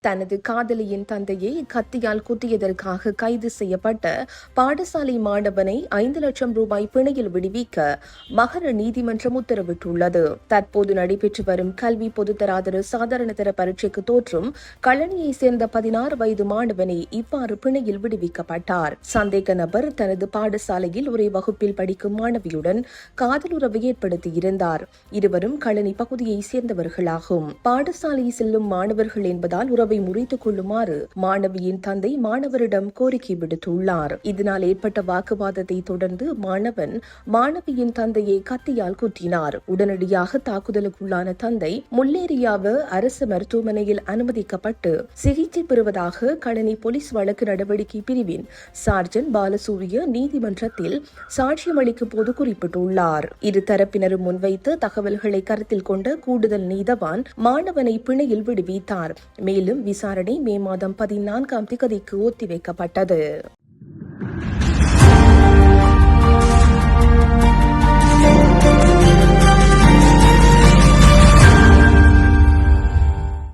தனது காதலியின் தந்தையை கத்தியால் குத்தியதற்காக கைது செய்யப்பட்ட பாடசாலை மாணவனை 5 லட்சம் ரூபாய் பிணையில் விடுவிக்க மகர நீதிமன்றம் உத்தரவிட்டுள்ளது. தற்போது நடைபெற்று வரும் கல்வி பொதுத்தராதர சாதாரணதர பரீட்சைக்கு தோற்றும் கழனியைச் சேர்ந்த 16 வயது மாணவனே இவ்வாறு பிணையில் விடுவிக்கப்பட்டார். சந்தேக நபர் தனது பாடசாலையில் ஒரே வகுப்பில் படிக்கும் மாணவியுடன் காதலுறவை ஏற்படுத்தியிருந்தார். இருவரும் கழனி பகுதியைச் சேர்ந்தவர்களாகும். பாடசாலை செல்லும் மாணவர்கள் என்பதால் உறவை முறித்துக் கொள்ளுமாறு மாணவியின் தந்தை மாணவரிடம் கோரிக்கை விடுத்துள்ளார். இதனால் ஏற்பட்ட வாக்குவாதத்தை தொடர்ந்து மாணவன் மாணவியின் கத்தியால் குத்தினார். உடனடியாக தாக்குதலுக்குள்ளான தந்தை முல்லேரியாவு அரசு மருத்துவமனையில் அனுமதிக்கப்பட்டு சிகிச்சை பெறுவதாக கழனி போலீஸ் வழக்கு நடவடிக்கை பிரிவின் சார்ஜன்ட் பாலசூரிய நீதிமன்றத்தில் சாட்சியமளிக்கும் போது குறிப்பிட்டுள்ளார். இரு தரப்பினரும் முன்வைத்த தகவல்களை கருத்தில் கொண்ட கூடுதல் நீதவான் மாணவனை பிணையில் விடுவித்தார். மேலும் விசாரணை மே மாதம் 14ஆம் தேதிக்கு ஒத்திவைக்கப்பட்டது.